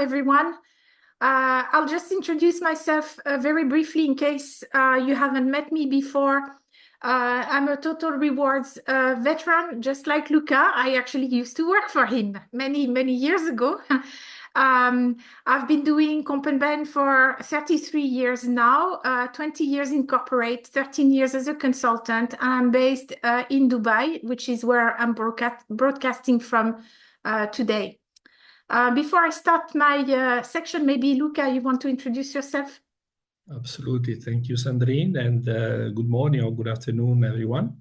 everyone. I'll just introduce myself very briefly in case you haven't met me before. I'm a Total Rewards veteran, just like Luca. I actually used to work for him many, many years ago. I've been doing Comp and Ben for 33 years now, 20 years in corporate, 13 years as a consultant. I'm based in Dubai, which is where I'm broadcasting from today. Before I start my section, maybe Luca, you want to introduce yourself? Absolutely. Thank you, Sandrine, and good morning or good afternoon, everyone.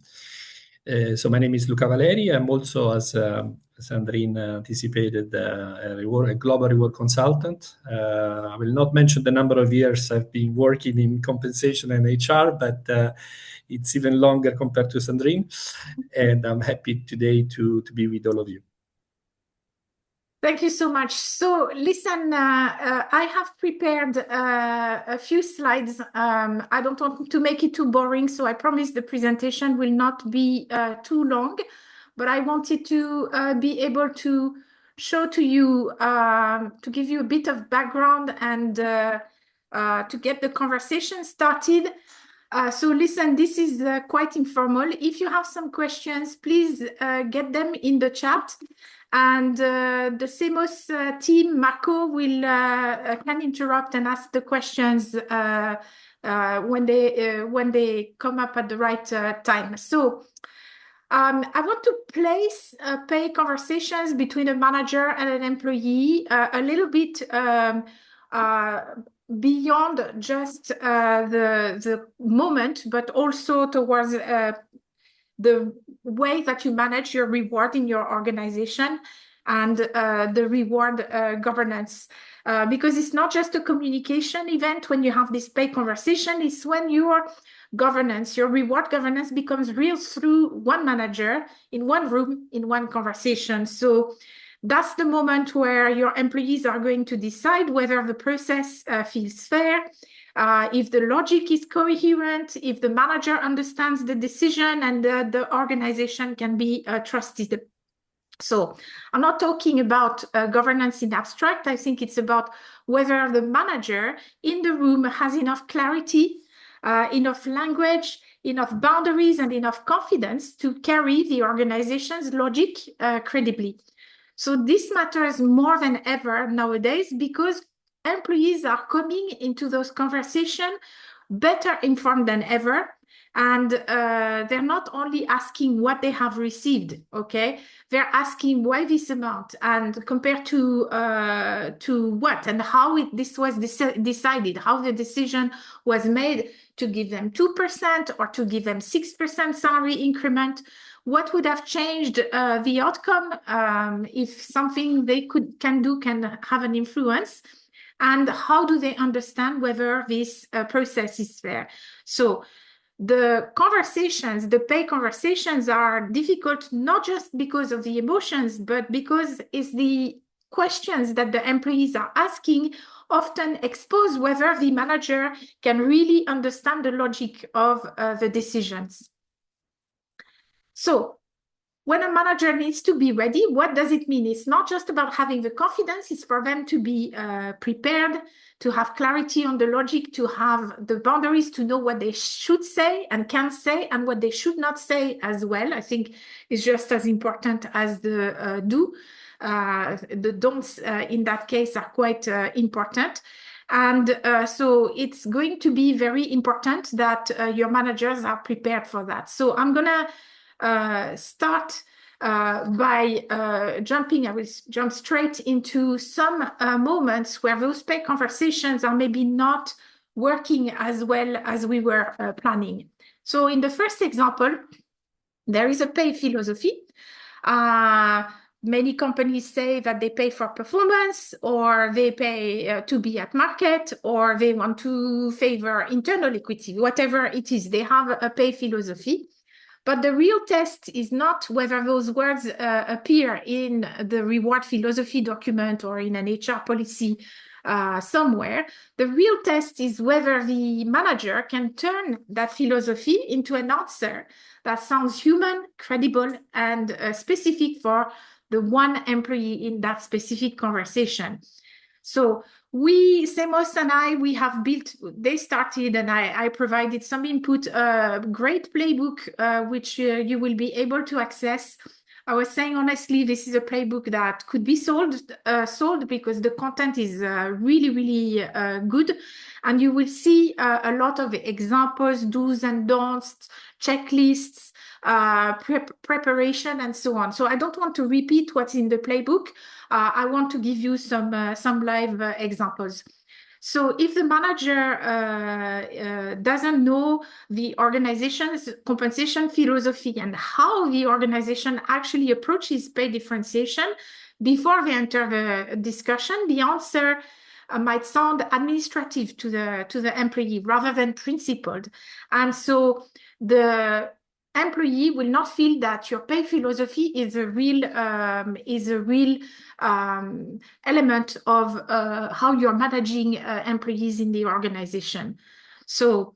So my name is Luca Valerii. I'm also, as Sandrine anticipated, a global reward consultant. I will not mention the number of years I've been working in compensation and HR, but it's even longer compared to Sandrine. And I'm happy today to be with all of you. Thank you so much. So listen, I have prepared a few slides. I don't want to make it too boring, so I promise the presentation will not be too long, but I wanted to be able to show to you, to give you a bit of background and to get the conversation started. So listen, this is quite informal. If you have some questions, please get them in the chat. And the Semos team, Marco, will can interrupt and ask the questions when they come up at the right time. So I want to place pay conversations between a manager and an employee a little bit beyond just the moment, but also towards the way that you manage your reward in your organization and the reward governance. Because it's not just a communication event when you have this pay conversation, it's when your governance, your reward governance becomes real through one manager in one room, in one conversation. So that's the moment where your employees are going to decide whether the process feels fair, if the logic is coherent, if the manager understands the decision, and the organization can be trusted. So I'm not talking about governance in abstract. I think it's about whether the manager in the room has enough clarity, enough language, enough boundaries, and enough confidence to carry the organization's logic credibly. So this matters more than ever nowadays because employees are coming into those conversations better informed than ever. And they're not only asking what they have received, okay? They're asking why this amount and compared to what and how this was decided, how the decision was made to give them 2% or to give them 6% salary increment. What would have changed the outcome if something they can have an influence? And how do they understand whether this process is fair? So the conversations, the pay conversations are difficult, not just because of the emotions, but because it's the questions that the employees are asking often expose whether the manager can really understand the logic of the decisions. So when a manager needs to be ready, what does it mean? It's not just about having the confidence, it's for them to be prepared, to have clarity on the logic, to have the boundaries, to know what they should say and can say and what they should not say as well. I think is just as important as the do. The don'ts in that case are quite important. And so it's going to be very important that your managers are prepared for that. So I'm going to start by jumping. I will jump straight into some moments where those pay conversations are maybe not working as well as we were planning. So in the first example, there is a pay philosophy. Many companies say that they pay for performance, or they pay to be at market, or they want to favor internal equity, whatever it is. They have a pay philosophy. But the real test is not whether those words appear in the reward philosophy document or in an HR policy somewhere. The real test is whether the manager can turn that philosophy into an answer that sounds human, credible, and specific for the one employee in that specific conversation. So we, Semos and I, we have built, they started and I provided some input, a great playbook, which you will be able to access. I was saying, honestly, this is a playbook that could be sold because the content is really, really good. And you will see a lot of examples, do's and don'ts, checklists, preparation, and so on. So I don't want to repeat what's in the playbook. I want to give you some live examples. So if the manager doesn't know the organization's compensation philosophy and how the organization actually approaches pay differentiation before they enter the discussion, the answer might sound administrative to the employee rather than principled. And so the employee will not feel that your pay philosophy is a real element of how you're managing employees in the organization. So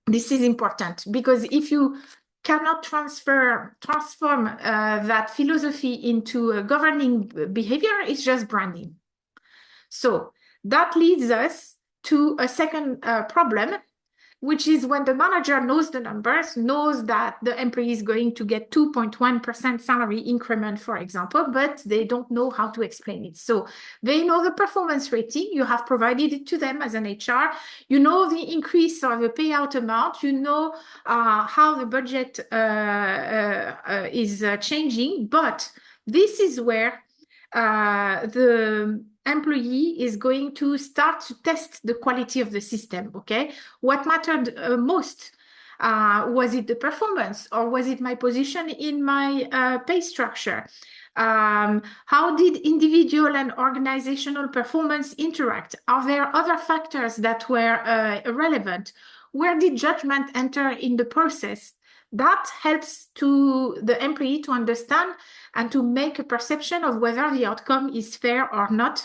this is important, because if you cannot transform that philosophy into a governing behavior, it's just branding. So that leads us to a second problem, which is when the manager knows the numbers, knows that the employee is going to get 2.1% salary increment, for example, but they don't know how to explain it. So they know the performance rating, you have provided it to them as an HR, you know the increase of the payout amount, you know how the budget is changing, but this is where the employee is going to start to test the quality of the system, okay? What mattered most? Was it the performance, or was it my position in my pay structure? How did individual and organizational performance interact? Are there other factors that were relevant? Where did judgment enter in the process? That helps to the employee to understand and to make a perception of whether the outcome is fair or not.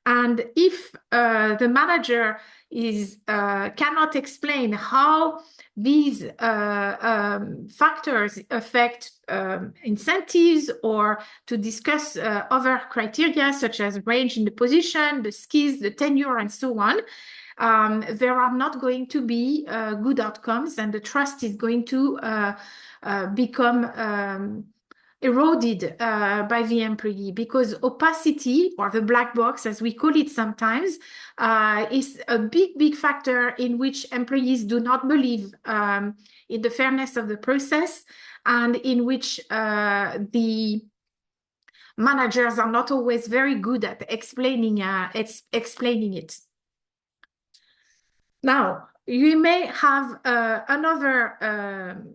And if the manager cannot explain how these factors affect incentives, or to discuss other criteria such as range in the position, the skills, the tenure, and so on, there are not going to be good outcomes, and the trust is going to become eroded by the employee, because opacity, or the black box as we call it sometimes, is a big factor in which employees do not believe in the fairness of the process, and in which the managers are not always very good at explaining it. Now, you may have another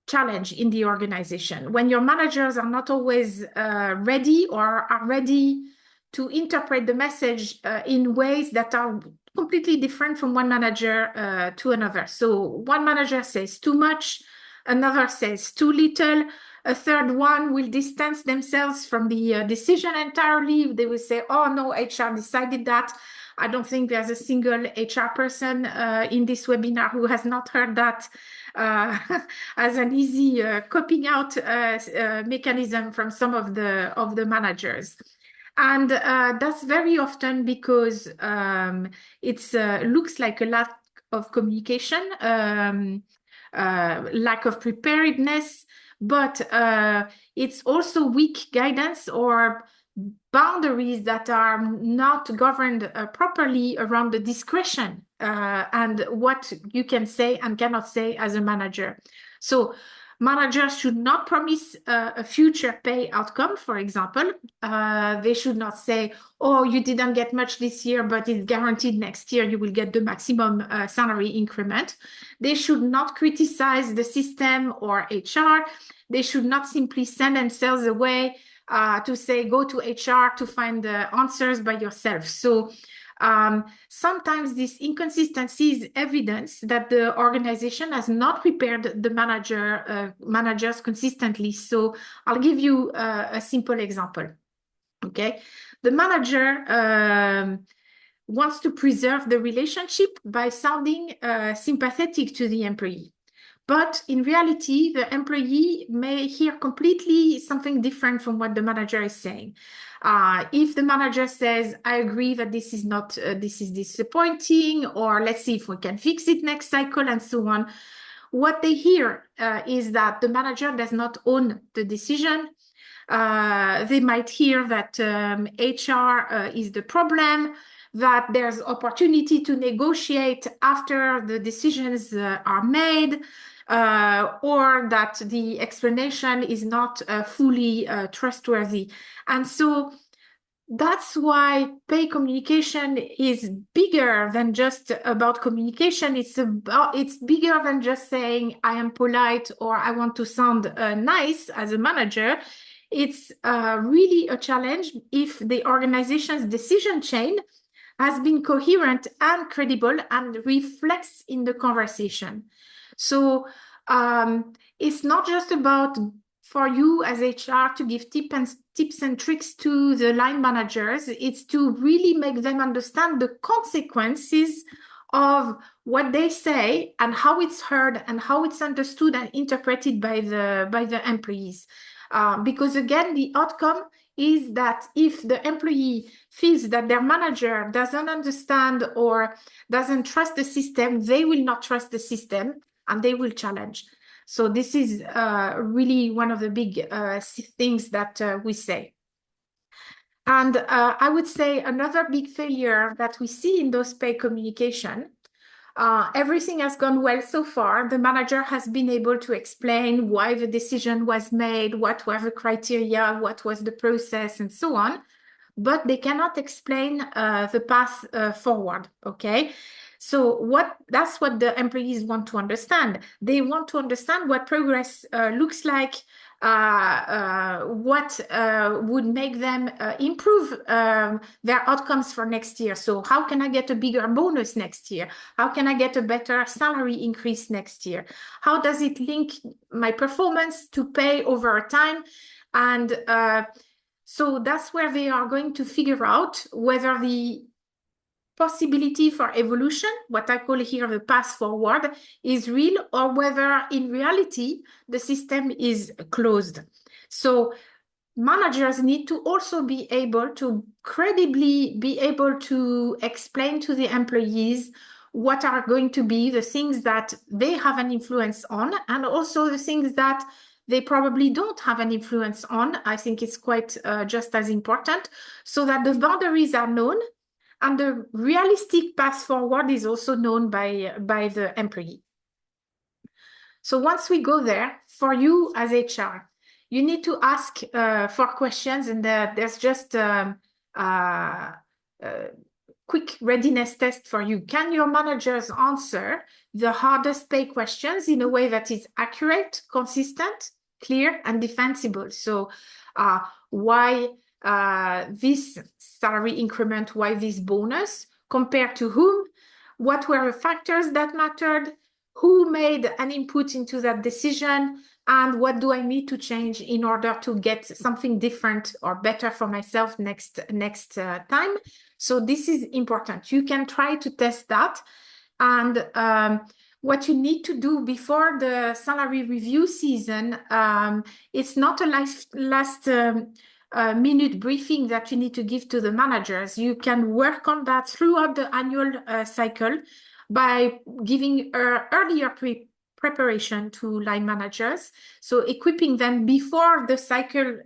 challenge in the organization when your managers are not always ready, or are ready to interpret the message in ways that are completely different from one manager to another. So one manager says too much, another says too little, a third one will distance themselves from the decision entirely. They will say, oh no, HR decided that. I don't think there's a single HR person in this webinar who has not heard that as an easy coping out mechanism from some of the managers. And that's very often because it looks like a lack of communication, lack of preparedness, but it's also weak guidance or boundaries that are not governed properly around the discretion and what you can say and cannot say as a manager. So managers should not promise a future pay outcome, for example. They should not say, oh, you didn't get much this year, but it's guaranteed next year you will get the maximum salary increment. They should not criticize the system or HR. They should not simply send themselves away to say, go to HR to find the answers by yourself. So sometimes this inconsistency is evidence that the organization has not prepared the managers consistently. So I'll give you a simple example. Okay, the manager wants to preserve the relationship by sounding sympathetic to the employee. But in reality, the employee may hear completely something different from what the manager is saying. If the manager says, I agree that this is not, this is disappointing, or let's see if we can fix it next cycle, and so on, what they hear is that the manager does not own the decision. They might hear that HR is the problem, that there's opportunity to negotiate after the decisions are made, or that the explanation is not fully trustworthy. And so that's why pay communication is bigger than just about communication. It's bigger than just saying I am polite or I want to sound nice as a manager. It's really a challenge if the organization's decision chain has been coherent and credible and reflects in the conversation. So it's not just about for you as HR to give tips and tricks to the line managers. It's to really make them understand the consequences of what they say and how it's heard and how it's understood and interpreted by the employees. Because again, the outcome is that if the employee feels that their manager doesn't understand or doesn't trust the system, they will not trust the system and they will challenge. So this is really one of the big things that we say. And I would say another big failure that we see in those pay communication, everything has gone well so far. The manager has been able to explain why the decision was made, what were the criteria, what was the process, and so on. But they cannot explain the path forward, okay? So that's what the employees want to understand. They want to understand what progress looks like, what would make them improve their outcomes for next year. So how can I get a bigger bonus next year? How can I get a better salary increase next year? How does it link my performance to pay over time? And so that's where they are going to figure out whether the possibility for evolution, what I call here the path forward, is real, or whether in reality the system is closed. So managers need to also be able to credibly be able to explain to the employees what are going to be the things that they have an influence on, and also the things that they probably don't have an influence on. I think it's quite just as important, so that the boundaries are known and the realistic path forward is also known by the employee. So once we go there, for you as HR, you need to ask for questions, and there's just a quick readiness test for you. Can your managers answer the hardest pay questions in a way that is accurate, consistent, clear, and defensible? So why this salary increment, why this bonus, compared to whom, what were the factors that mattered, who made an input into that decision, and what do I need to change in order to get something different or better for myself next time. So this is important. You can try to test that. And what you need to do before the salary review season, it's not a last minute briefing that you need to give to the managers. You can work on that throughout the annual cycle by giving earlier preparation to line managers. So equipping them before the cycle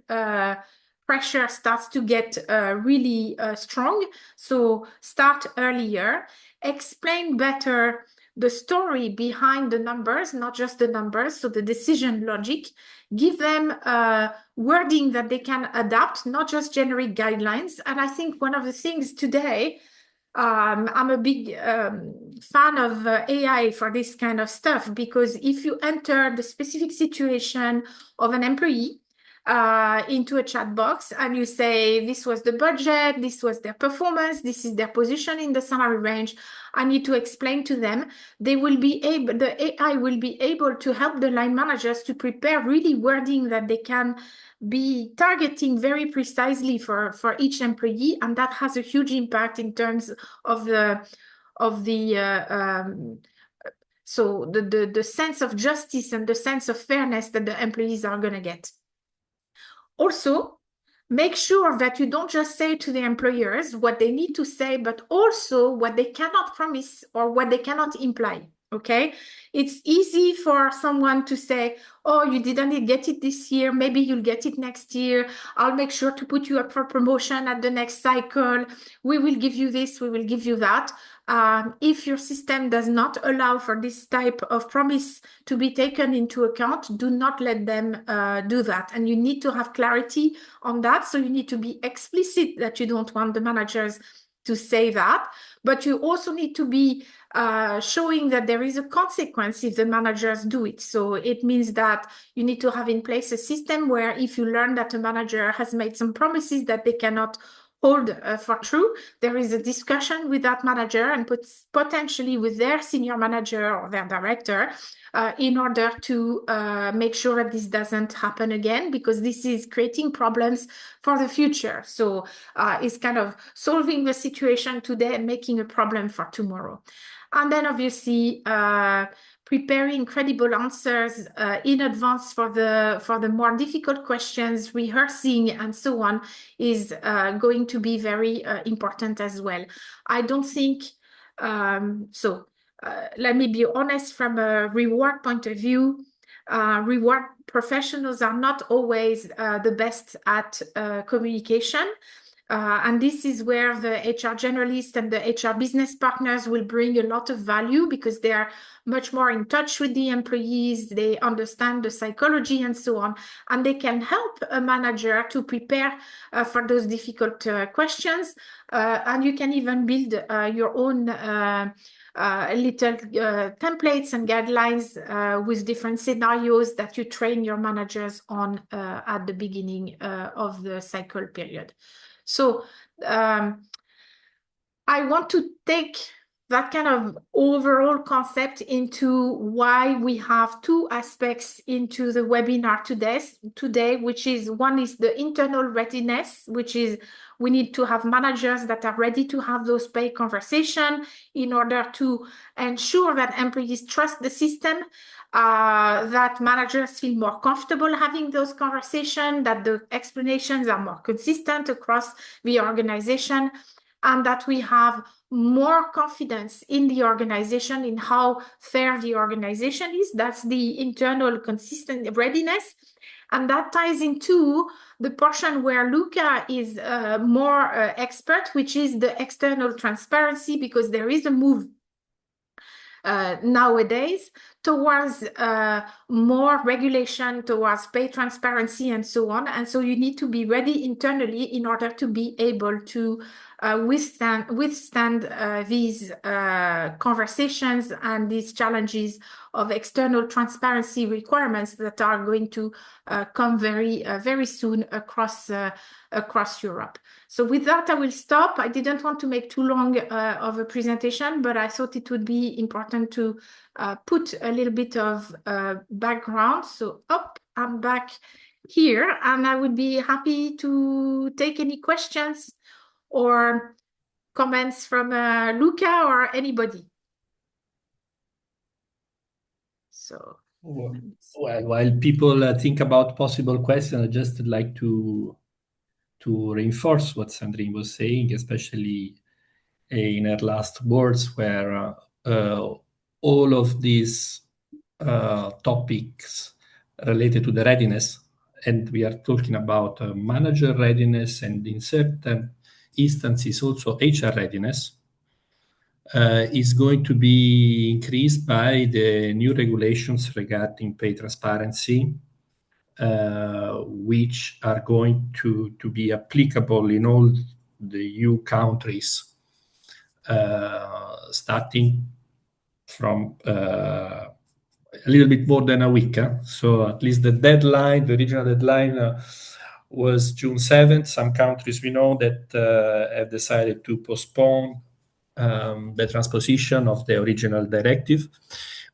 pressure starts to get really strong. So start earlier, explain better the story behind the numbers, not just the numbers, so the decision logic. Give them wording that they can adapt, not just generic guidelines. And I think one of the things today, I'm a big fan of AI for this kind of stuff, because if you enter the specific situation of an employee into a chat box and you say, this was the budget, this was their performance, this is their position in the salary range, I need to explain to them, they will be able, the AI will be able to help the line managers to prepare really wording that they can be targeting very precisely for each employee, and that has a huge impact in terms of the So the sense of justice and the sense of fairness that the employees are going to get. Also, make sure that you don't just say to the employers what they need to say, but also what they cannot promise or what they cannot imply. Okay, it's easy for someone to say, oh, you didn't get it this year, maybe you'll get it next year. I'll make sure to put you up for promotion at the next cycle. We will give you this, we will give you that. If your system does not allow for this type of promise to be taken into account, do not let them do that. And you need to have clarity on that. So you need to be explicit that you don't want the managers to say that, but you also need to be showing that there is a consequence if the managers do it. So it means that you need to have in place a system where if you learn that a manager has made some promises that they cannot hold for true, there is a discussion with that manager and potentially with their senior manager or their director in order to make sure that this doesn't happen again, because this is creating problems for the future. So it's kind of solving the situation today and making a problem for tomorrow. And then obviously preparing credible answers in advance for the more difficult questions, rehearsing and so on is going to be very important as well. I don't think let me be honest, from a reward point of view, reward professionals are not always the best at communication. And this is where the HR generalists and the HR business partners will bring a lot of value, because they are much more in touch with the employees, they understand the psychology and so on, and they can help a manager to prepare for those difficult questions. And you can even build your own little templates and guidelines with different scenarios that you train your managers on at the beginning of the cycle period. So I want to take that kind of overall concept into why we have two aspects into the webinar today, which is one is the internal readiness, which is we need to have managers that are ready to have those pay conversations in order to ensure that employees trust the system, that managers feel more comfortable having those conversations, that the explanations are more consistent across the organization, and that we have more confidence in the organization, in how fair the organization is. That's the internal consistent readiness. And that ties into the portion where Luca is more expert, which is the external transparency, because there is a move nowadays towards more regulation, towards pay transparency and so on. And so you need to be ready internally in order to be able to withstand these conversations and these challenges of external transparency requirements that are going to come very soon across Europe. So with that, I will stop. I didn't want to make too long of a presentation, but I thought it would be important to put a little bit of background. So I'm back here, and I would be happy to take any questions or comments from Luca or anybody. So while people think about possible questions, I'd just like to reinforce what Sandrine was saying, especially in her last words, where all of these topics related to the readiness, and we are talking about manager readiness and in certain instances also HR readiness, is going to be increased by the new regulations regarding pay transparency, which are going to be applicable in all the EU countries, starting from a little bit more than a week. So at least the original deadline was June 7th. Some countries we know that have decided to postpone the transposition of the original directive.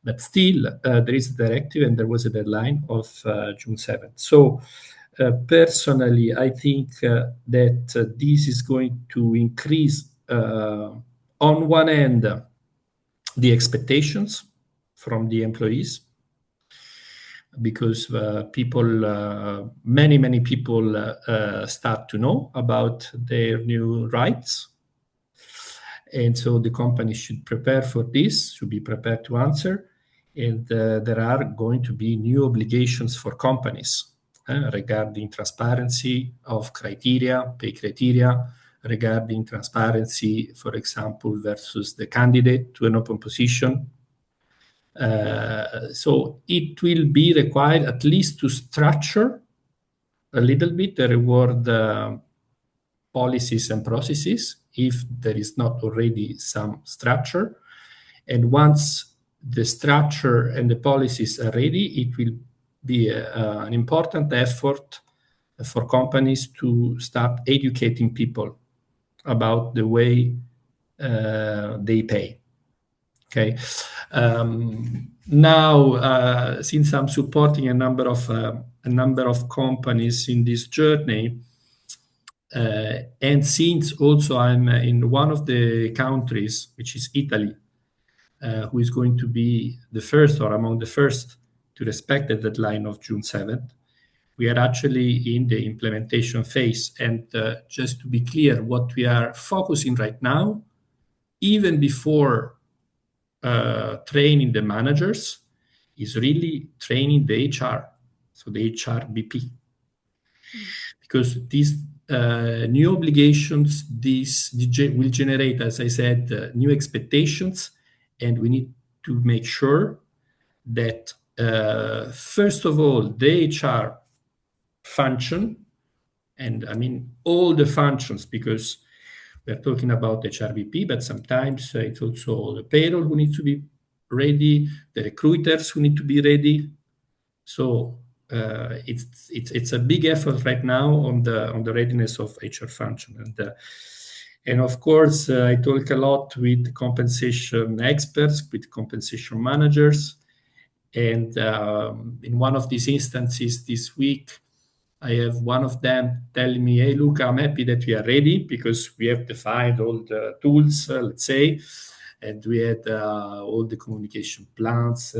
But still, there is a directive and there was a deadline of June 7th. So personally, I think that this is going to increase, on one end, the expectations from the employees, because many people start to know about their new rights. And so the company should prepare for this, should be prepared to answer. And there are going to be new obligations for companies regarding transparency of criteria, pay criteria, regarding transparency, for example, versus the candidate to an open position. So it will be required at least to structure a little bit the reward policies and processes, if there is not already some structure. And once the structure and the policies are ready, it will be an important effort for companies to start educating people about the way they pay. Okay. Now, since I'm supporting a number of companies in this journey, and since also I'm in one of the countries, which is Italy, who is going to be the first or among the first to respect the deadline of June 7th, we are actually in the implementation phase. And just to be clear, what we are focusing right now, even before training the managers, is really training the HR, so the HRBP. Because these new obligations, will generate, as I said, new expectations, and we need to make sure that, first of all, the HR function, and I mean all the functions, because we're talking about HRBP, but sometimes it's also the payroll who needs to be ready, the recruiters who need to be ready. So it's a big effort right now on the readiness of HR function, and of course I talk a lot with compensation experts, with compensation managers, and in one of these instances this week, I have one of them telling me, "Hey, Luca, I'm happy that we are ready because we have defined all the tools, let's say, and we had all the communication plans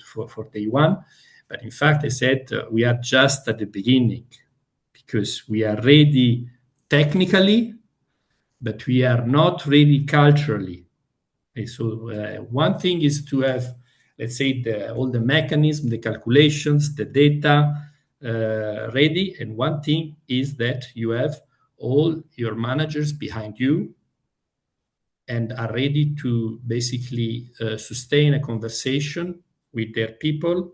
for day one." But in fact, I said, we are just at the beginning, because we are ready technically, but we are not ready culturally. Okay, so one thing is to have, let's say, all the mechanism, the calculations, the data ready. And one thing is that you have all your managers behind you and are ready to basically sustain a conversation with their people.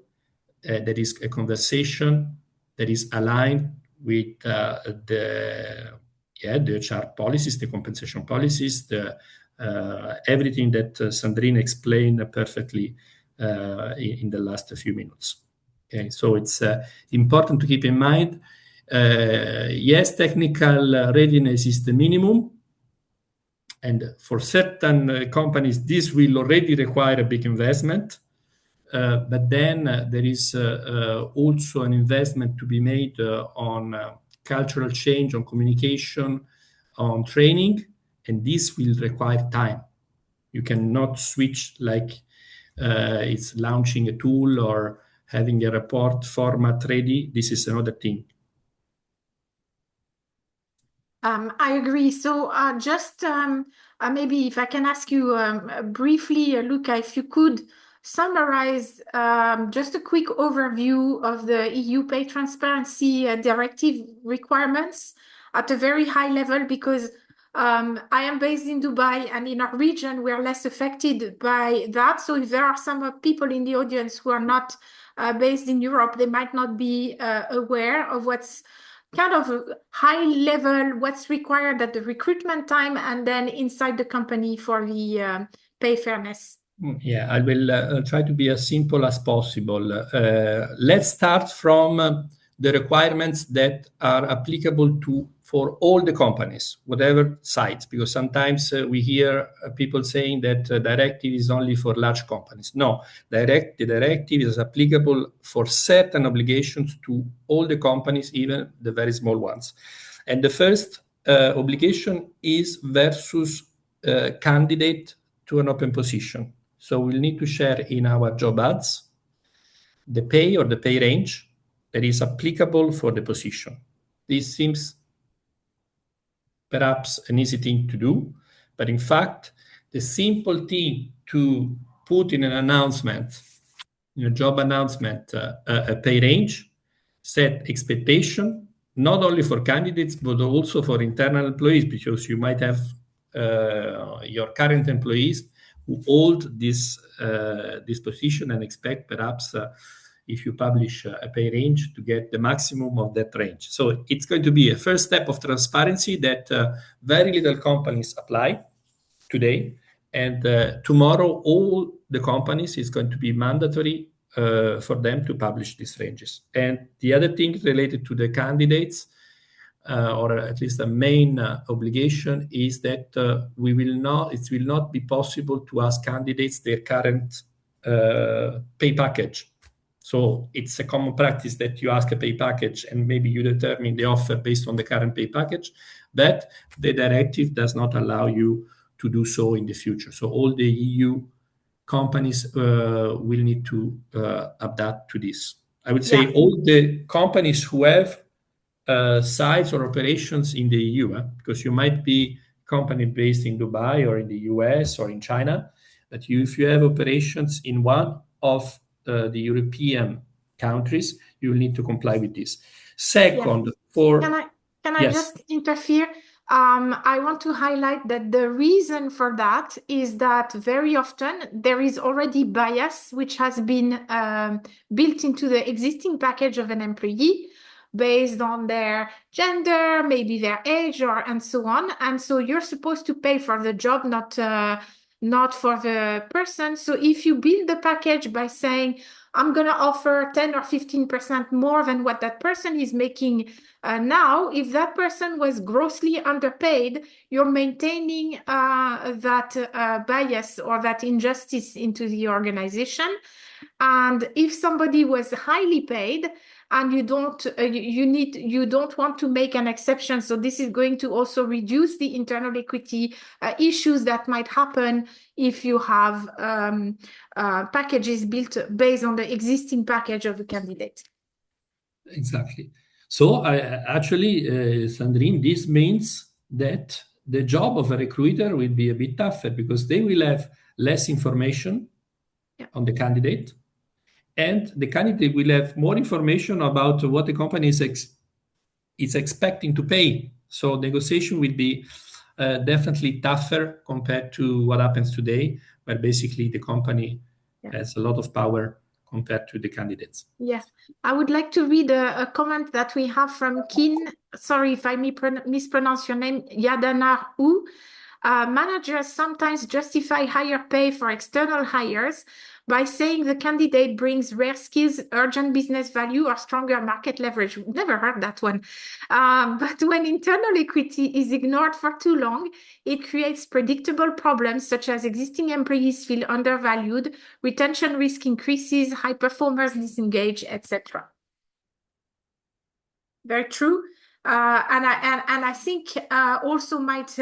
That is a conversation that is aligned with the HR policies, the compensation policies, everything that Sandrine explained perfectly in the last few minutes. Okay, so it's important to keep in mind, yes, technical readiness is the minimum, and for certain companies, this will already require a big investment. But then there is also an investment to be made on cultural change, on communication, on training, and this will require time. You cannot switch like it's launching a tool or having a report format ready. This is another thing. I agree. So just maybe if I can ask you briefly, Luca, if you could summarize just a quick overview of the EU Pay Transparency Directive requirements at a very high level, because I am based in Dubai, and in our region, we are less affected by that. So if there are some people in the audience who are not based in Europe, they might not be aware of what's kind of a high level, what's required at the recruitment time, and then inside the company for the pay fairness. Yeah, I will try to be as simple as possible. Let's start from the requirements that are applicable for all the companies, whatever size, because sometimes we hear people saying that directive is only for large companies. No, the directive is applicable for certain obligations to all the companies, even the very small ones. And the first obligation is versus candidate to an open position. So we'll need to share in our job ads the pay or the pay range that is applicable for the position. This seems perhaps an easy thing to do, but in fact, the simple thing to put in an announcement, in a job announcement, a pay range, set expectation, not only for candidates, but also for internal employees, because you might have your current employees who hold this position and expect perhaps if you publish a pay range to get the maximum of that range. So it's going to be a first step of transparency that very little companies apply today. And tomorrow, all the companies is going to be mandatory for them to publish these ranges. And the other thing related to the candidates, or at least the main obligation, is that it will not be possible to ask candidates their current pay package. So it's a common practice that you ask a pay package and maybe you determine the offer based on the current pay package, but the directive does not allow you to do so in the future. So all the EU companies will need to adapt to this. I would say all the companies who have sites or operations in the EU, because you might be a company based in Dubai or in the US or in China, but if you have operations in one of the European countries, you will need to comply with this. Second, Can I just interfere? I want to highlight that the reason for that is that very often there is already bias which has been built into the existing package of an employee based on their gender, maybe their age, and so on. And so you're supposed to pay for the job, not for the person. So if you build the package by saying, I'm going to offer 10 or 15% more than what that person is making now, if that person was grossly underpaid, you're maintaining that bias or that injustice into the organization. And if somebody was highly paid and you don't want to make an exception, so this is going to also reduce the internal equity issues that might happen if you have packages built based on the existing package of a candidate. Exactly. So actually, Sandrine, this means that the job of a recruiter will be a bit tougher because they will have less information on the candidate, and the candidate will have more information about what the company is expecting to pay. So negotiation will be definitely tougher compared to what happens today, where basically the company has a lot of power compared to the candidates. Yeah, I would like to read a comment that we have from Kin. Sorry if I mispronounce your name, Yadanar U. Managers sometimes justify higher pay for external hires by saying the candidate brings rare skills, urgent business value, or stronger market leverage. Never heard that one. But when internal equity is ignored for too long, it creates predictable problems such as existing employees feel undervalued, retention risk increases, high performers disengage, etc. Very true. And I think also might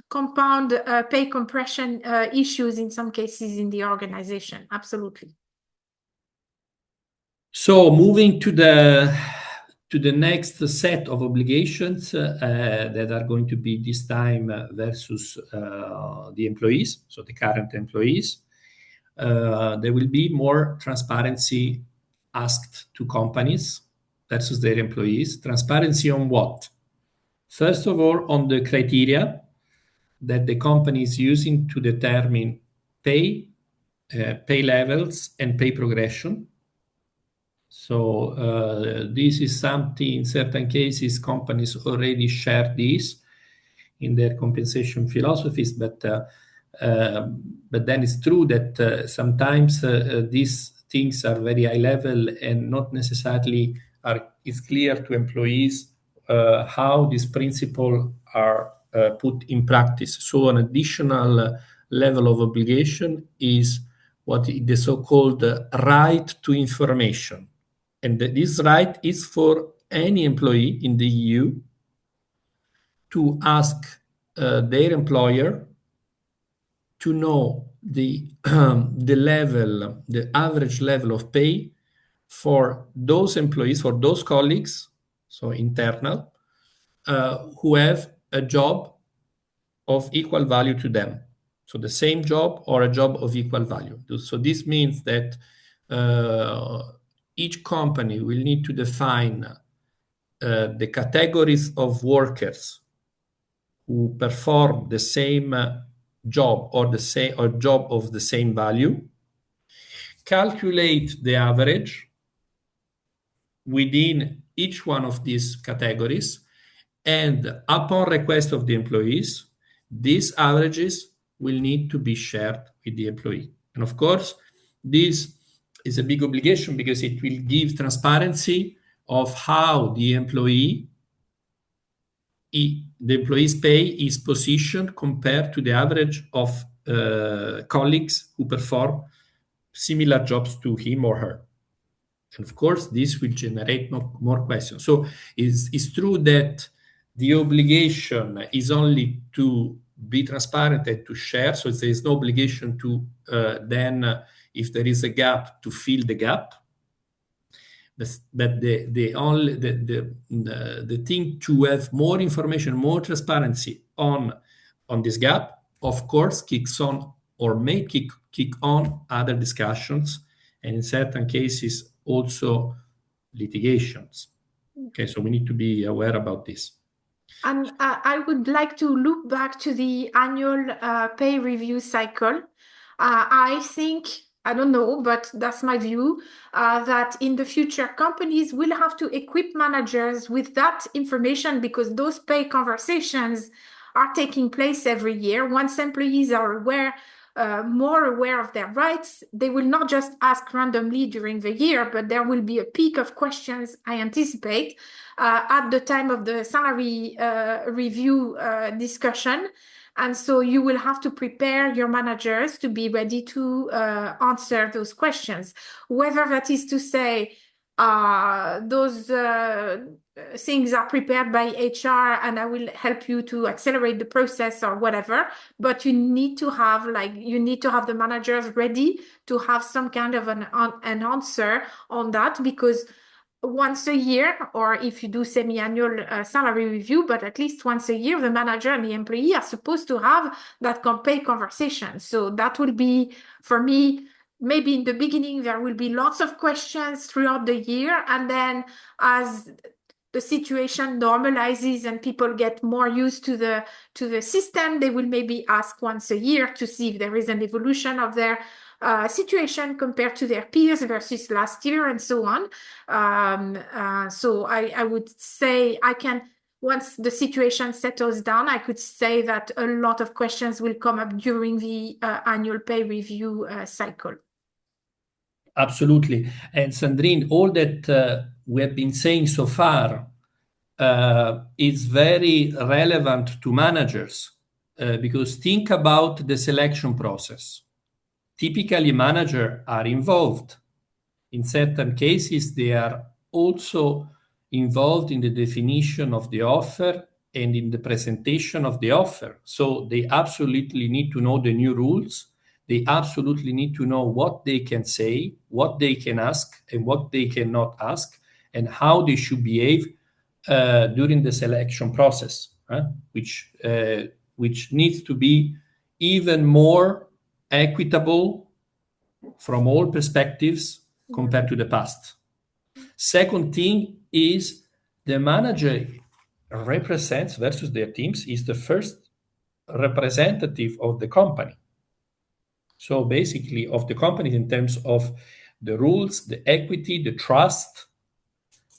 compound pay compression issues in some cases in the organization. Absolutely. So moving to the next set of obligations that are going to be this time versus the employees, so the current employees, there will be more transparency asked to companies versus their employees. Transparency on what? First of all, on the criteria that the company is using to determine pay levels, and pay progression. So this is something, in certain cases, companies already share this in their compensation philosophies, but then it's true that sometimes these things are very high level and not necessarily it's clear to employees how these principles are put in practice. So an additional level of obligation is what the so-called right to information. And this right is for any employee in the EU to ask their employer to know the the average level of pay for those employees, for those colleagues, so internal, who have a job of equal value to them. So the same job or a job of equal value. So this means that each company will need to define the categories of workers who perform the same job or job of the same value, calculate the average within each one of these categories, and upon request of the employees, these averages will need to be shared with the employee. And of course, this is a big obligation because it will give transparency of how the employee's pay is positioned compared to the average of colleagues who perform similar jobs to him or her. And of course, this will generate more questions. So it's true that the obligation is only to be transparent and to share. So there is no obligation to then, if there is a gap, to fill the gap. But the thing to have more information, more transparency on this gap, of course, kicks on or may kick on other discussions, and in certain cases also litigations. Okay, so we need to be aware about this. And I would like to look back to the annual pay review cycle. I think, I don't know, but that's my view, that in the future, companies will have to equip managers with that information because those pay conversations are taking place every year. Once employees are more aware of their rights, they will not just ask randomly during the year, but there will be a peak of questions, I anticipate, at the time of the salary review discussion. And so you will have to prepare your managers to be ready to answer those questions. Whether that is to say those things are prepared by HR and I will help you to accelerate the process or whatever, but you need to have the managers ready to have some kind of an answer on that, because once a year, or if you do semi-annual salary review, but at least once a year, the manager and the employee are supposed to have that pay conversation. So that will be, for me, maybe in the beginning, there will be lots of questions throughout the year. And then as the situation normalizes and people get more used to the system, they will maybe ask once a year to see if there is an evolution of their situation compared to their peers versus last year and so on. So I would say once the situation settles down, I could say that a lot of questions will come up during the annual pay review cycle. Absolutely. And Sandrine, all that we have been saying so far is very relevant to managers because think about the selection process. Typically, managers are involved. In certain cases, they are also involved in the definition of the offer and in the presentation of the offer. So they absolutely need to know the new rules. They absolutely need to know what they can say, what they can ask, and what they cannot ask, and how they should behave during the selection process, which needs to be even more equitable from all perspectives compared to the past. Second thing is the manager represents versus their teams is the first representative of the company. So basically of the company in terms of the rules, the equity, the trust.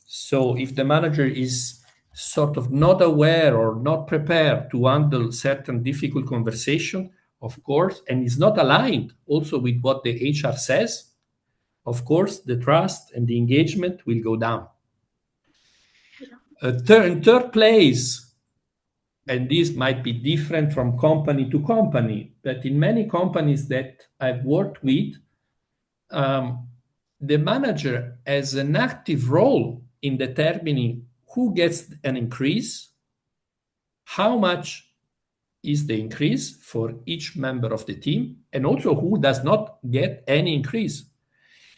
So if the manager is sort of not aware or not prepared to handle certain difficult conversation, of course, and is not aligned also with what the HR says, of course, the trust and the engagement will go down. Yeah. In third place, and this might be different from company to company, but in many companies that I've worked with, the manager has an active role in determining who gets an increase, how much is the increase for each member of the team, and also who does not get any increase.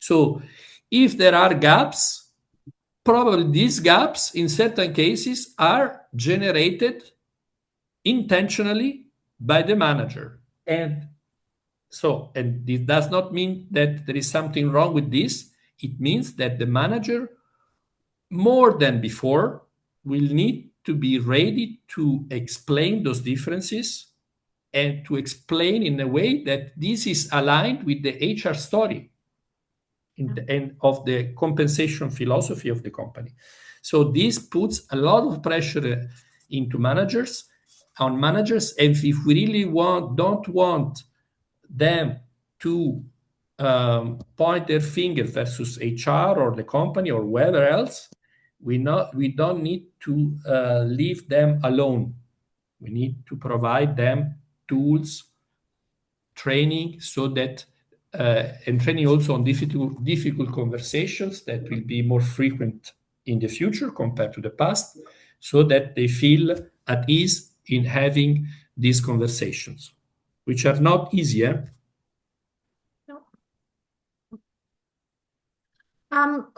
So if there are gaps, probably these gaps in certain cases are generated intentionally by the manager. And this does not mean that there is something wrong with this. It means that the manager, more than before, will need to be ready to explain those differences and to explain in a way that this is aligned with the HR story and of the compensation philosophy of the company. So this puts a lot of pressure into managers, on managers, and if we really don't want them to point their finger versus HR or the company or whoever else, we don't need to leave them alone. We need to provide them tools, training, so that and training also on difficult conversations that will be more frequent in the future compared to the past, so that they feel at ease in having these conversations, which are not easier.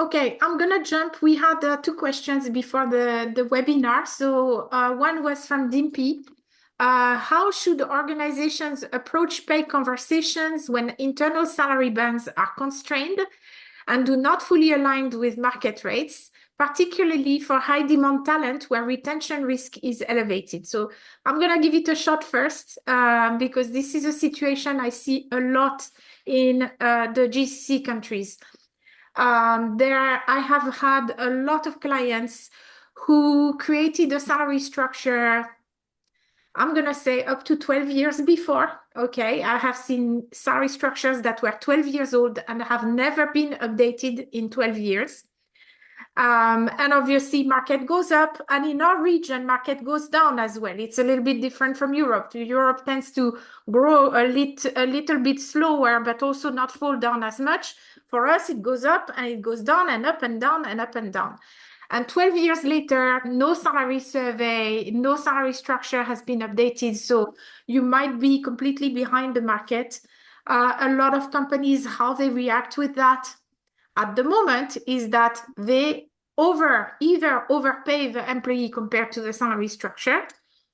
Okay, I'm gonna jump. We had 2 questions before the webinar. So one was from Dimpy. How should organizations approach pay conversations when internal salary bands are constrained and do not fully aligned with market rates, particularly for high demand talent where retention risk is elevated? So I'm gonna give it a shot first because this is a situation I see a lot in the GCC countries. I have had a lot of clients who created a salary structure, I'm going to say up to 12 years before. Okay, I have seen salary structures that were 12 years old and have never been updated in 12 years. And obviously market goes up, and in our region market goes down as well. It's a little bit different from Europe. Europe tends to grow a little bit slower, but also not fall down as much. For us, it goes up and it goes down and up and down and up and down. And 12 years later, no salary survey, no salary structure has been updated. So you might be completely behind the market. A lot of companies, how they react with that at the moment is that they either overpay the employee compared to the salary structure,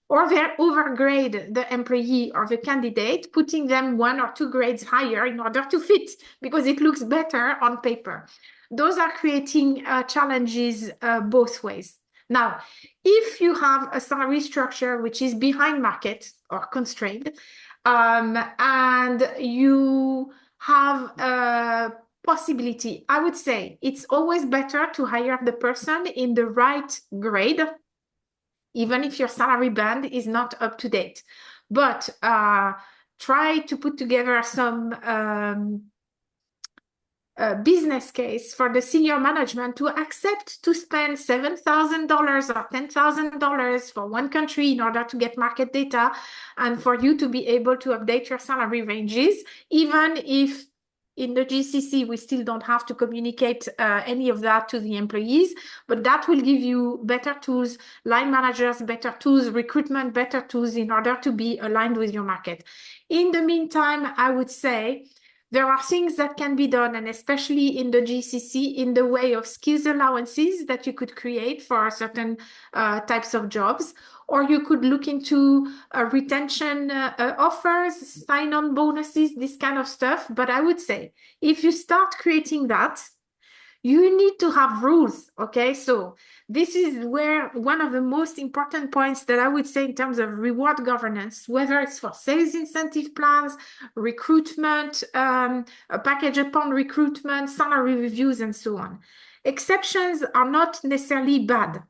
or they overgrade the employee or the candidate, putting them 1 or 2 grades higher in order to fit, because it looks better on paper. Those are creating challenges both ways. Now, if you have a salary structure which is behind market or constrained, and you have a possibility, I would say it's always better to hire the person in the right grade, even if your salary band is not up to date. But try to put together some business case for the senior management to accept to spend $7,000 or $10,000 for one country in order to get market data, and for you to be able to update your salary ranges, even if in the GCC, we still don't have to communicate any of that to the employees, but that will give you better tools, line managers, better tools, recruitment, better tools in order to be aligned with your market. In the meantime, I would say there are things that can be done, and especially in the GCC, in the way of skills allowances that you could create for certain types of jobs, or you could look into retention offers, sign-on bonuses, this kind of stuff. But I would say if you start creating that, you need to have rules, okay? So this is where one of the most important points that I would say in terms of reward governance, whether it's for sales incentive plans, recruitment, a package upon recruitment, salary reviews, and so on. Exceptions are not necessarily bad,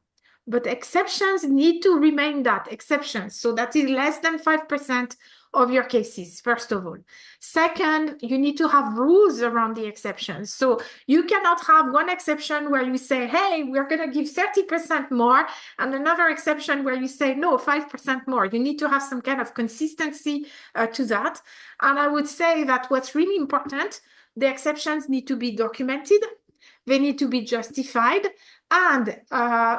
but exceptions need to remain that, exceptions. So that is less than 5% of your cases, first of all. Second, you need to have rules around the exceptions. So you cannot have one exception where you say, hey, we're going to give 30% more, and another exception where you say, no, 5% more. You need to have some kind of consistency to that. And I would say that what's really important, the exceptions need to be documented. They need to be justified. And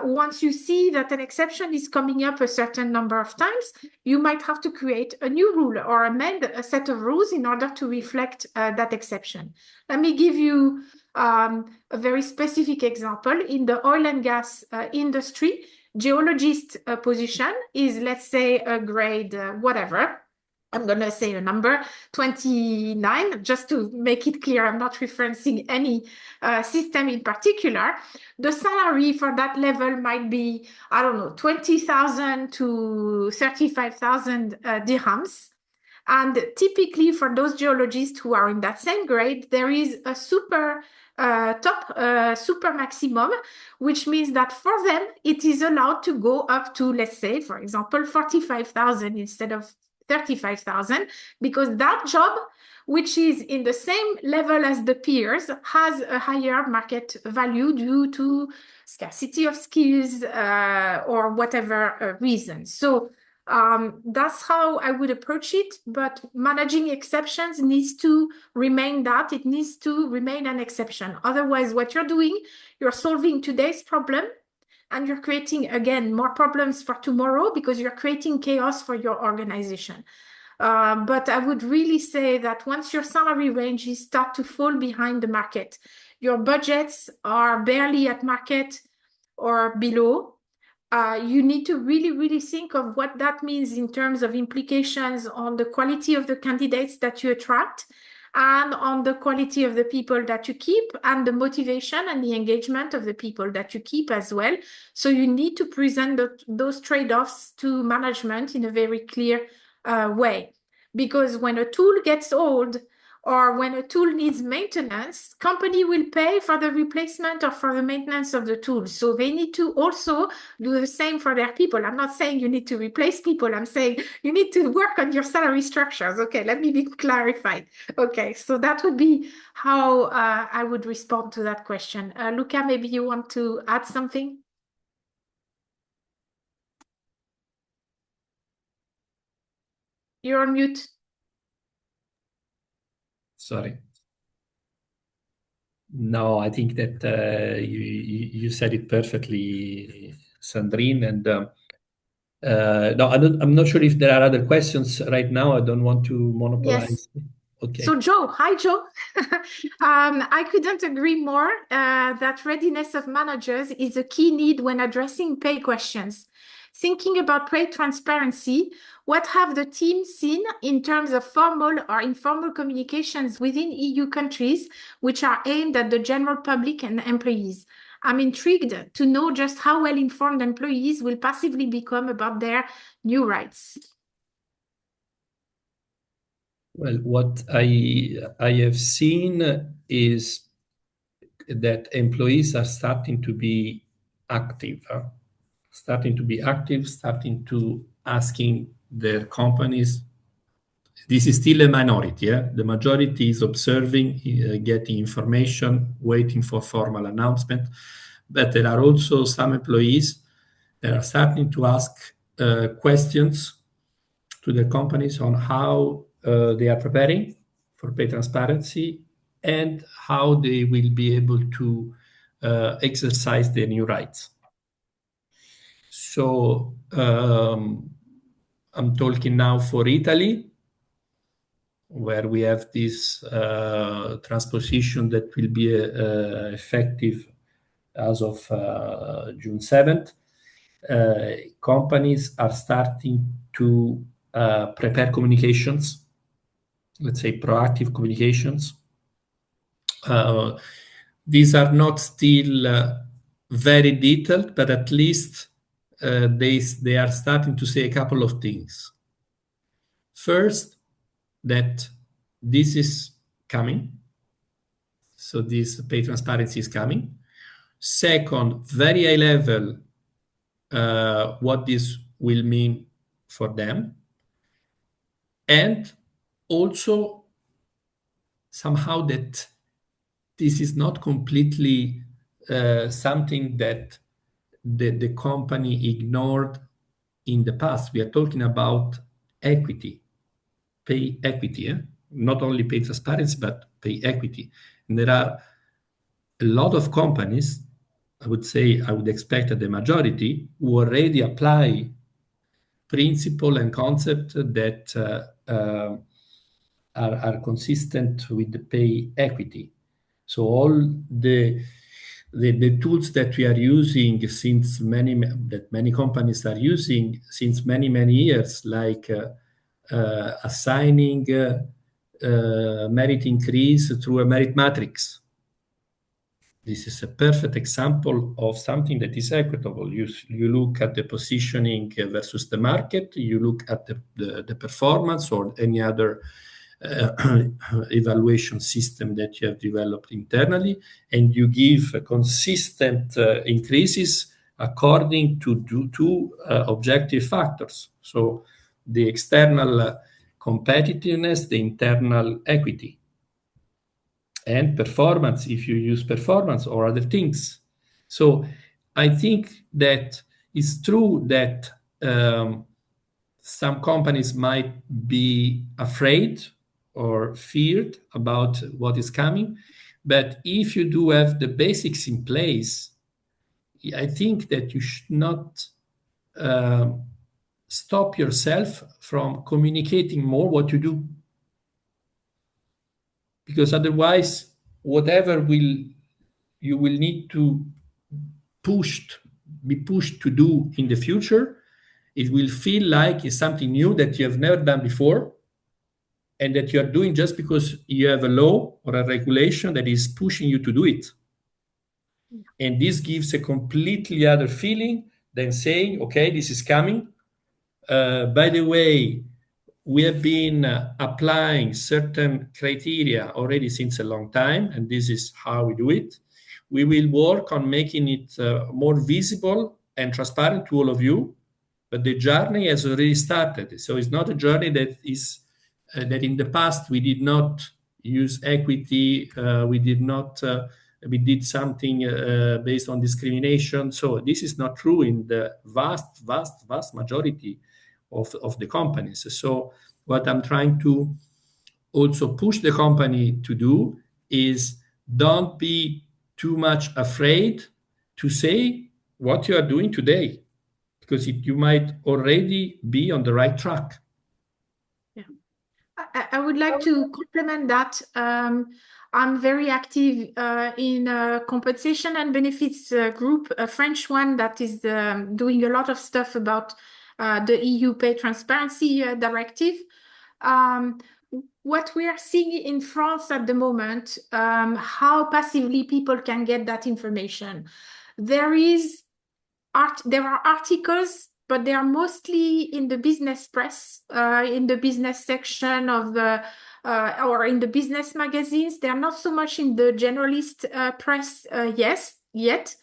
once you see that an exception is coming up a certain number of times, you might have to create a new rule or amend a set of rules in order to reflect that exception. Let me give you a very specific example. In the oil and gas industry, geologist position is, let's say, a grade whatever. I'm going to say a number, 29, just to make it clear. I'm not referencing any system in particular. The salary for that level might be, I don't know, 20,000 to 35,000 dirhams. And typically for those geologists who are in that same grade, there is a super super maximum, which means that for them, it is allowed to go up to, let's say, for example, 45,000 instead of 35,000, because that job, which is in the same level as the peers, has a higher market value due to scarcity of skills or whatever reason. So that's how I would approach it, but managing exceptions needs to remain that. It needs to remain an exception. Otherwise, what you're doing, you're solving today's problem, and you're creating, again, more problems for tomorrow because you're creating chaos for your organization. But I would really say that once your salary ranges start to fall behind the market, your budgets are barely at market or below, you need to really, really think of what that means in terms of implications on the quality of the candidates that you attract and on the quality of the people that you keep and the motivation and the engagement of the people that you keep as well. So you need to present those trade-offs to management in a very clear way. Because when a tool gets old or when a tool needs maintenance, company will pay for the replacement or for the maintenance of the tool. So they need to also do the same for their people. I'm not saying you need to replace people. I'm saying you need to work on your salary structures. Okay, let me be clarified. Okay, so that would be how I would respond to that question. Luca, maybe you want to add something? You're on mute. Sorry. No, I think that you said it perfectly, Sandrine. And no, I'm not sure if there are other questions right now. I don't want to monopolize. Yes. Okay. So Joe, hi Joe. I couldn't agree more that readiness of managers is a key need when addressing pay questions. Thinking about pay transparency, what have the team seen in terms of formal or informal communications within EU countries which are aimed at the general public and employees? I'm intrigued to know just how well-informed employees will passively become about their new rights. Well, what I have seen is that employees are starting to be active, starting to asking their companies. This is still a minority. The majority is observing, getting information, waiting for formal announcement. But there are also some employees that are starting to ask questions to their companies on how they are preparing for pay transparency and how they will be able to exercise their new rights. So I'm talking now for Italy, where we have this transposition that will be effective as of June 7th. Companies are starting to prepare communications, let's say proactive communications. These are not still very detailed, but at least they are starting to say a couple of things. First, that this is coming. So this pay transparency is coming. Second, very high level, what this will mean for them. And also somehow that this is not completely something that the company ignored in the past. We are talking about equity, pay equity, not only pay transparency, but pay equity. And there are a lot of companies I would say, I would expect that the majority who already apply principle and concept that are consistent with the pay equity. So all the tools that we are using since many companies are using since many years, like assigning merit increase through a merit matrix. This is a perfect example of something that is equitable. You look at the positioning versus the market, you look at the performance or any other evaluation system that you have developed internally, and you give consistent increases according to two objective factors. So the external competitiveness, the internal equity, and performance, if you use performance or other things. So I think that it's true that some companies might be afraid or feared about what is coming. But if you do have the basics in place, I think that you should not stop yourself from communicating more what you do. Because otherwise, whatever you will need to be pushed to do in the future, it will feel like it's something new that you have never done before, and that you are doing just because you have a law or a regulation that is pushing you to do it. And this gives a completely other feeling than saying, okay, this is coming. By the way, we have been applying certain criteria already since a long time, and this is how we do it. We will work on making it more visible and transparent to all of you, but the journey has already started. So it's not a journey that is that in the past we did not use equity, we did something based on discrimination. So this is not true in the vast majority of the companies. So what I'm trying to also push the company to do is don't be too much afraid to say what you are doing today, because you might already be on the right track. Yeah, I would like to complement that. I'm very active in a compensation and benefits group, a French one that is doing a lot of stuff about the EU Pay Transparency Directive. What we are seeing in France at the moment, how passively people can get that information. There are articles, but they are mostly in the business press, in the business section of the or in the business magazines. They are not so much in the generalist press yet.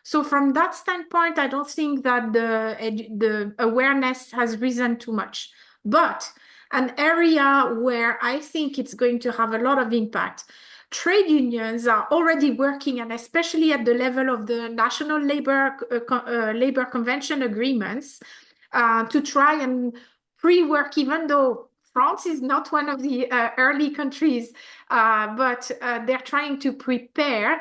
So from that standpoint, I don't think that the awareness has risen too much. But an area where I think it's going to have a lot of impact, trade unions are already working, and especially at the level of the national labor convention agreements, to try and pre-work, even though France is not one of the early countries, but they're trying to prepare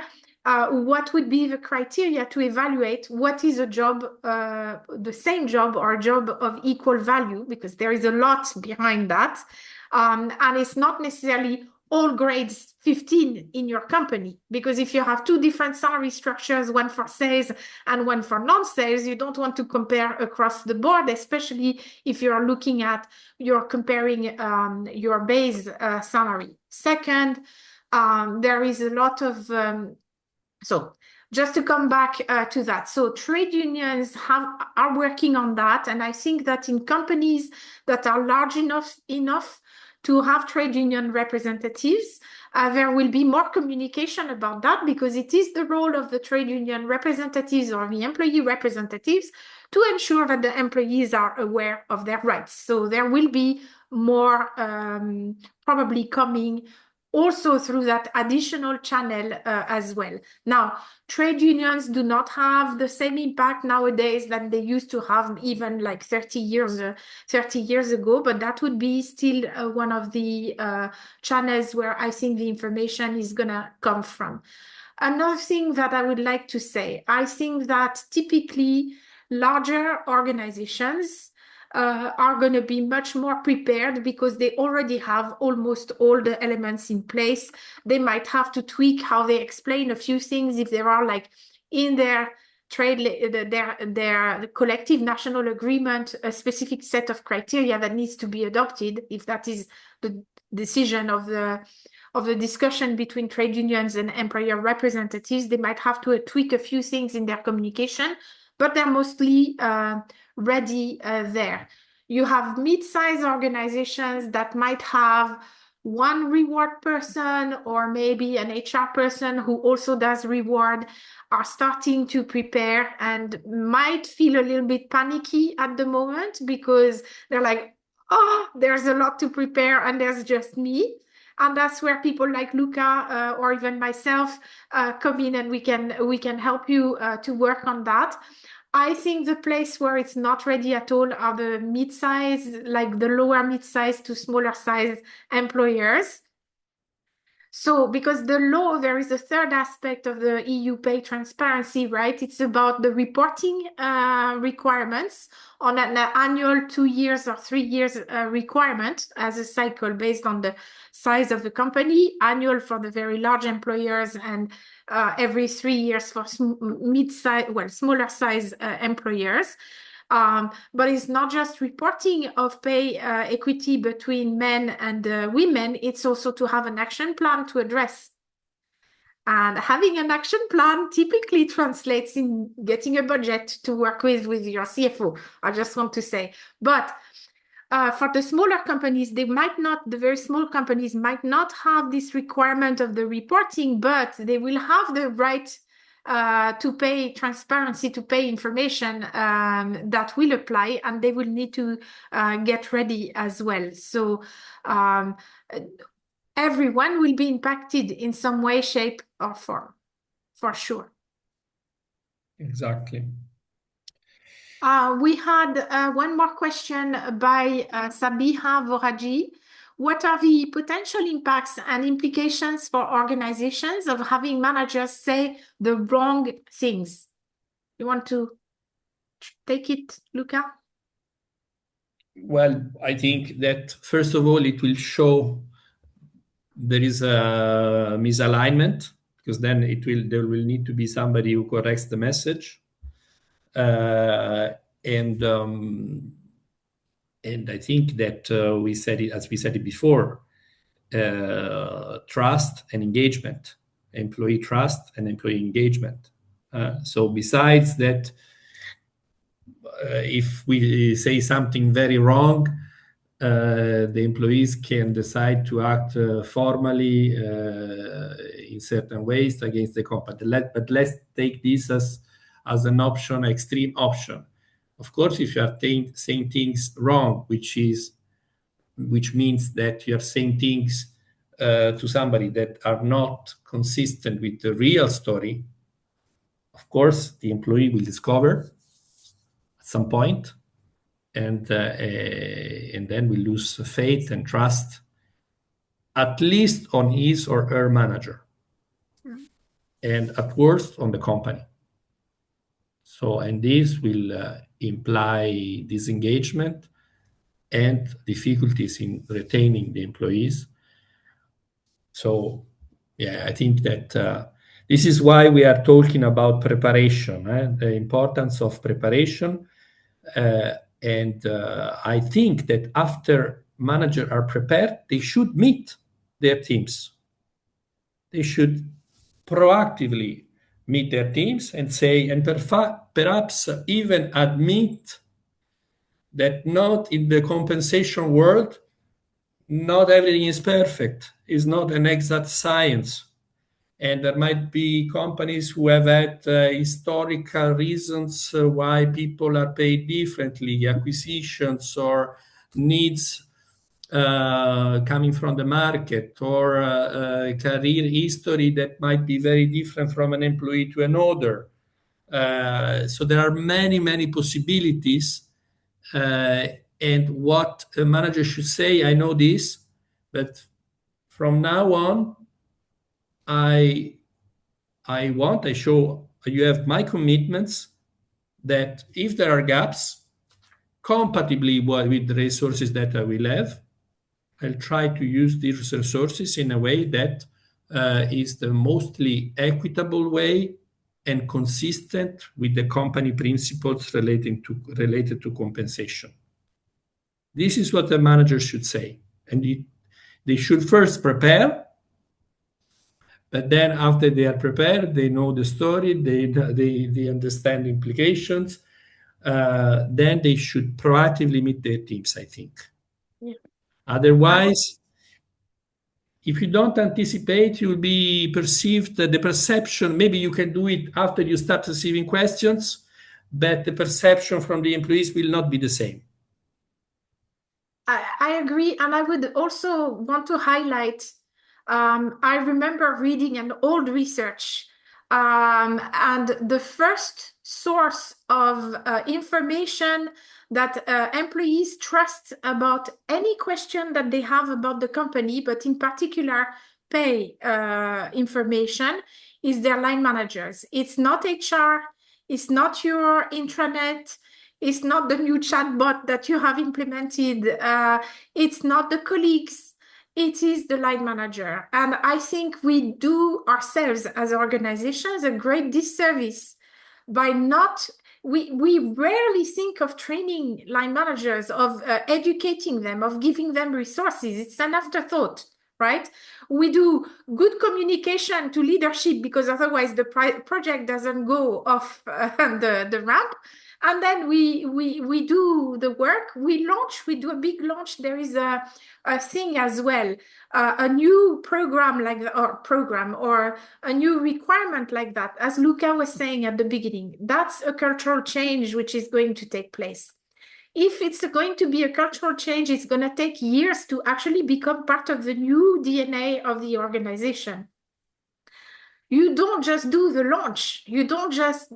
what would be the criteria to evaluate what is a job, the same job or a job of equal value, because there is a lot behind that. And it's not necessarily all grades 15 in your company, because if you have two different salary structures, one for sales and one for non-sales, you don't want to compare across the board, especially if you're looking at, you're comparing your base salary. Second, there is a lot of so just to come back to that, so trade unions are working on that, and I think that in companies that are large enough to have trade union representatives, there will be more communication about that, because it is the role of the trade union representatives or the employee representatives to ensure that the employees are aware of their rights. So there will be more probably coming also through that additional channel as well. Now, trade unions do not have the same impact nowadays that they used to have even like 30 years ago, but that would be still one of the channels where I think the information is gonna come from. Another thing that I would like to say, I think that typically larger organizations are going to be much more prepared because they already have almost all the elements in place. They might have to tweak how they explain a few things if there are like in their their collective national agreement, a specific set of criteria that needs to be adopted, if that is the decision of the discussion between trade unions and employer representatives. They might have to tweak a few things in their communication, but they're mostly ready there. You have mid-sized organizations that might have one reward person or maybe an HR person who also does reward, are starting to prepare and might feel a little bit panicky at the moment because they're like, oh, there's a lot to prepare and there's just me. And that's where people like Luca or even myself come in, and we can help you to work on that. I think the place where it's not ready at all are the mid-size, like the lower mid-size to smaller size employers. So, because the law, there is a third aspect of the EU Pay Transparency, right? It's about the reporting requirements on an annual 2 years or 3 years requirement as a cycle based on the size of the company, annual for the very large employers, and every 3 years for mid-size, well, smaller size employers. But it's not just reporting of pay equity between men and women, it's also to have an action plan to address. And having an action plan typically translates in getting a budget to work with your CFO, I just want to say. But for the smaller companies, the very small companies might not have this requirement of the reporting, but they will have the right to pay transparency, to pay information that will apply, and they will need to get ready as well. So everyone will be impacted in some way, shape, or form, for sure. Exactly. We had one more question by Sabiha Voraji. What are the potential impacts and implications for organizations of having managers say the wrong things? You want to take it, Luca? Well, I think that first of all, it will show there is a misalignment, because then there will need to be somebody who corrects the message. And I think that we said it, as we said it before, trust and engagement, employee trust and employee engagement. So besides that, if we say something very wrong, the employees can decide to act formally in certain ways against the company. But let's take this as an option, extreme option. Of course, if you are saying things wrong, which means that you are saying things to somebody that are not consistent with the real story, of course, the employee will discover at some point, and then we lose faith and trust, at least on his or her manager, and at worst on the company. So, and this will imply disengagement and difficulties in retaining the employees. So, yeah, I think that this is why we are talking about preparation, the importance of preparation. And I think that after managers are prepared, they should meet their teams. They should proactively meet their teams and say, and perhaps even admit that not in the compensation world, not everything is perfect. It's not an exact science. And there might be companies who have had historical reasons why people are paid differently, acquisitions or needs coming from the market, or career history that might be very different from an employee to another. So there are many, many possibilities. And what a manager should say, I know this, but from now on, I I show you have my commitments that if there are gaps, compatibly with the resources that I will have, I'll try to use these resources in a way that is the mostly equitable way and consistent with the company principles related to compensation. This is what the manager should say. And they should first prepare, but then after they are prepared, they know the story, they understand the implications, then they should proactively meet their teams, I think. Yeah. Otherwise, if you don't anticipate, you'll be perceived, the perception, maybe you can do it after you start receiving questions, but the perception from the employees will not be the same. I agree. And I would also want to highlight, I remember reading an old research, and the first source of information that employees trust about any question that they have about the company, but in particular pay information, is their line managers. It's not HR, it's not your intranet, it's not the new chatbot that you have implemented. It's not the colleagues. It is the line manager. And I think we do ourselves as organizations a great disservice by not, we rarely think of training line managers, of educating them, of giving them resources. It's an afterthought, right? We do good communication to leadership because otherwise the project doesn't go off the ramp. And then we do the work, we do a big launch. There is a thing as well, a new program like that, or a new requirement like that, as Luca was saying at the beginning. That's a cultural change which is going to take place. If it's going to be a cultural change, it's going to take years to actually become part of the new DNA of the organization. You don't just do the launch. You don't just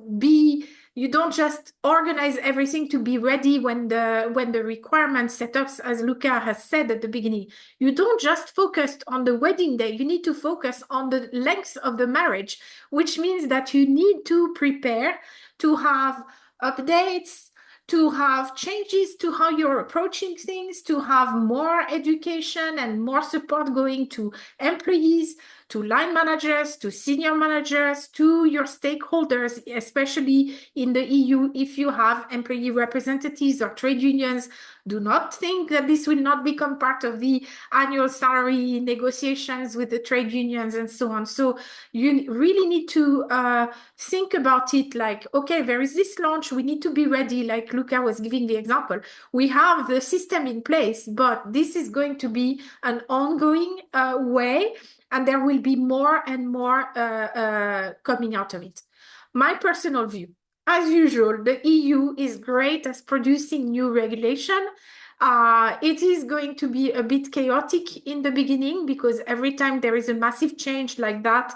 organize everything to be ready when the requirement setups, as Luca has said at the beginning. You don't just focus on the wedding day. You need to focus on the length of the marriage, which means that you need to prepare to have updates, to have changes to how you're approaching things, to have more education and more support going to employees, to line managers, to senior managers, to your stakeholders, especially in the EU. If you have employee representatives or trade unions, do not think that this will not become part of the annual salary negotiations with the trade unions and so on. So you really need to think about it like, okay, there is this launch, we need to be ready, like Luca was giving the example. We have the system in place, but this is going to be an ongoing way, and there will be more and more coming out of it. My personal view, as usual, the EU is great at producing new regulation. It is going to be a bit chaotic in the beginning because every time there is a massive change like that,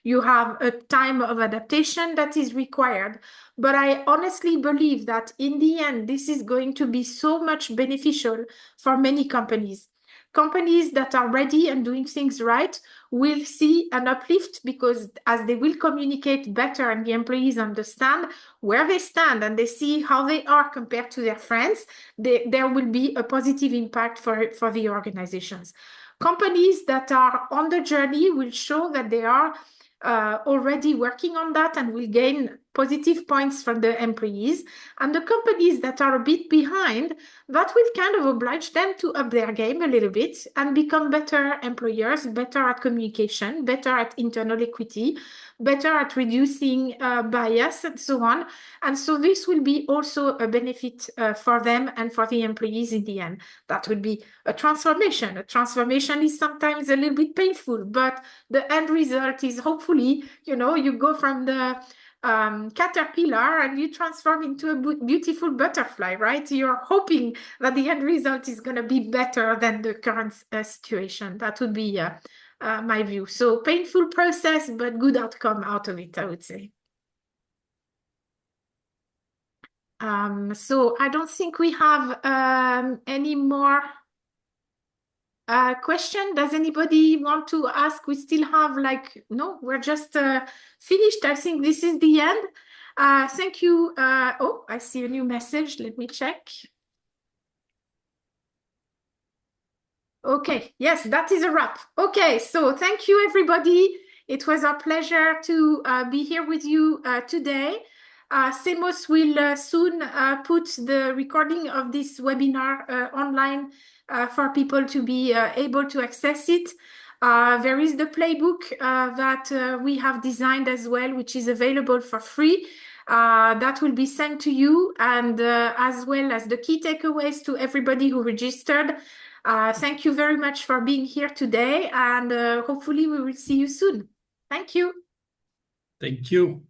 you have a time of adaptation that is required. But I honestly believe that in the end, this is going to be so much beneficial for many companies. Companies that are ready and doing things right will see an uplift because as they will communicate better and the employees understand where they stand and they see how they are compared to their friends, there will be a positive impact for the organizations. Companies that are on the journey will show that they are already working on that and will gain positive points from the employees. And the companies that are a bit behind, that will kind of oblige them to up their game a little bit and become better employers, better at communication, better at internal equity, better at reducing bias and so on. And so this will be also a benefit for them and for the employees in the end. That will be a transformation. A transformation is sometimes a little bit painful, but the end result is hopefully, you go from the caterpillar and you transform into a beautiful butterfly, right? You're hoping that the end result is going to be better than the current situation. That would be my view. So painful process, but good outcome out of it, I would say. So I don't think we have any more question? Does anybody want to ask? We still have no, we're just finished. I think this is the end. Thank you. Oh, I see a new message. Let me check. Okay, yes, that is a wrap. Okay, so thank you, everybody. It was a pleasure to be here with you today. Semos will soon put the recording of this webinar online for people to be able to access it. There is the playbook that we have designed as well, which is available for free. That will be sent to you, and as well as the key takeaways to everybody who registered. Thank you very much for being here today, and hopefully we will see you soon. Thank you. Thank you.